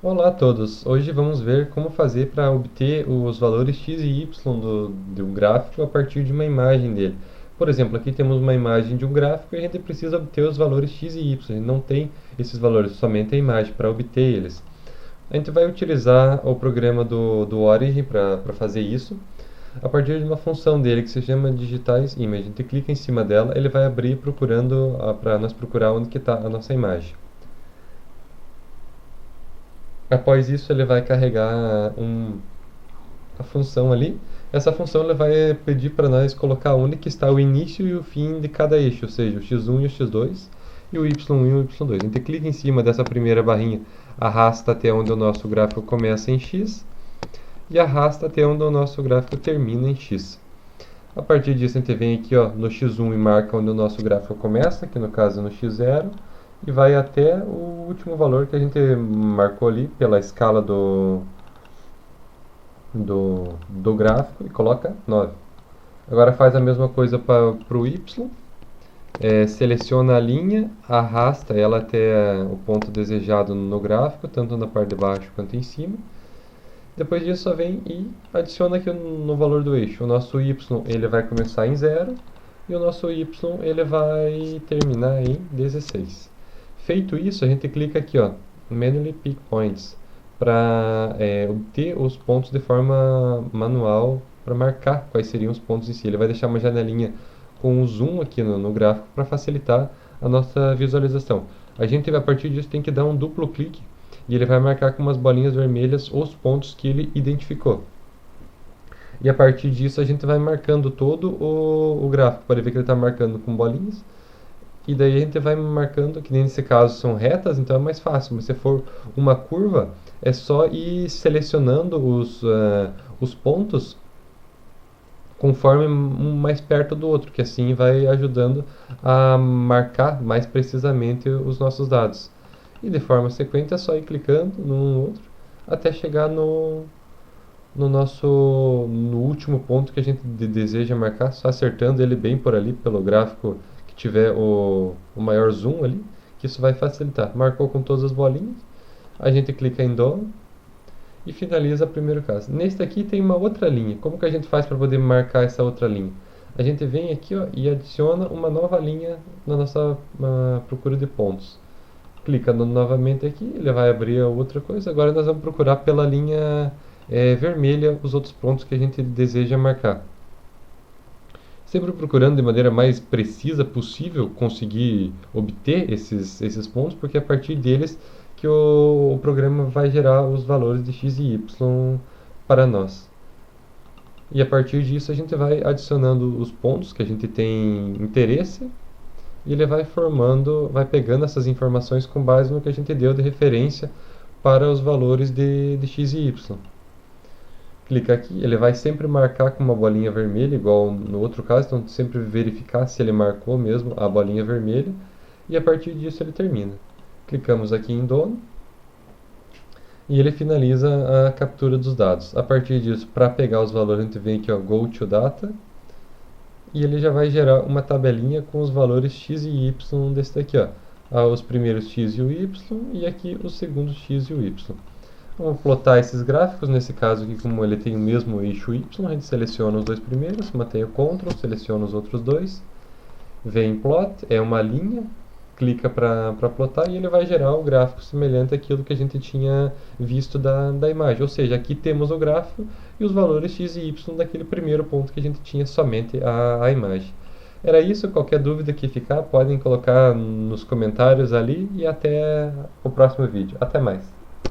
Olá a todos! Hoje vamos ver como fazer para obter os valores x e y do gráfico a partir de uma imagem dele. Por exemplo, aqui temos uma imagem de um gráfico e a gente precisa obter os valores x e y. A gente não tem esses valores, somente a imagem para obter eles. A gente vai utilizar o programa do Origin para fazer isso, a partir de uma função dele que se chama digitais image. A gente clica em cima dela, ele vai abrir procurando para nós procurar onde que está a nossa imagem. Após isso, ele vai carregar a função ali. Essa função ele vai pedir para nós colocar onde que está o início e o fim de cada eixo, ou seja, o x1 e o x2 e o y1 e o y2. A gente clica em cima dessa primeira barrinha, arrasta até onde o nosso gráfico começa em x e arrasta até onde o nosso gráfico termina em x. A partir disso, a gente vem aqui no x1 e marca onde o nosso gráfico começa, que no caso é no x0, e vai até o último valor que a gente marcou ali pela escala do gráfico e coloca 9. Agora faz a mesma coisa para o y, seleciona a linha, arrasta ela até o ponto desejado no gráfico, tanto na parte de baixo quanto em cima. Depois disso só vem e adiciona aqui no valor do eixo. O nosso y ele vai começar em 0 e o nosso y ele vai terminar em 16. Feito isso, a gente clica aqui, Manually Pick Points, para obter os pontos de forma manual, para marcar quais seriam os pontos em si. Ele vai deixar uma janelinha com um zoom aqui no gráfico para facilitar a nossa visualização. A gente, a partir disso, tem que dar um duplo clique e ele vai marcar com umas bolinhas vermelhas os pontos que ele identificou. E a partir disso, a gente vai marcando todo o gráfico. Pode ver que ele está marcando com bolinhas. E daí a gente vai marcando, que nesse caso são retas, então é mais fácil. Mas se for uma curva, é só ir selecionando os pontos conforme um mais perto do outro, que assim vai ajudando a marcar mais precisamente os nossos dados. E de forma sequente é só ir clicando num no outro até chegar no último ponto que a gente deseja marcar, só acertando ele bem por ali pelo gráfico que tiver o maior zoom ali, que isso vai facilitar. Marcou com todas as bolinhas, a gente clica em Done e finaliza o primeiro caso. Neste aqui tem uma outra linha. Como que a gente faz para poder marcar essa outra linha? A gente vem aqui e adiciona uma nova linha na nossa procura de pontos. Clica novamente aqui, ele vai abrir a outra coisa. Agora nós vamos procurar pela linha vermelha os outros pontos que a gente deseja marcar. Sempre procurando de maneira mais precisa possível conseguir obter esses pontos, porque é a partir deles que o programa vai gerar os valores de x e y para nós. E a partir disso a gente vai adicionando os pontos que a gente tem interesse e ele vai vai pegando essas informações com base no que a gente deu de referência para os valores de x e y. Clica aqui, ele vai sempre marcar com uma bolinha vermelha, igual no outro caso, então sempre verificar se ele marcou mesmo a bolinha vermelha, e a partir disso ele termina. Clicamos aqui em Done, e ele finaliza a captura dos dados. A partir disso, para pegar os valores, a gente vem aqui, Go to Data, e ele já vai gerar uma tabelinha com os valores x e y desse daqui, os primeiros x e o y, e aqui os segundos x e o y. Vamos plotar esses gráficos, nesse caso aqui, como ele tem o mesmo eixo y, a gente seleciona os dois primeiros, mantém o Ctrl, seleciona os outros dois, vem em Plot, é uma linha, clica para plotar e ele vai gerar o gráfico semelhante àquilo que a gente tinha visto da imagem. Ou seja, aqui temos o gráfico e os valores x e y daquele primeiro ponto que a gente tinha somente a imagem. Era isso, qualquer dúvida que ficar, podem colocar nos comentários ali e até o próximo vídeo. Até mais!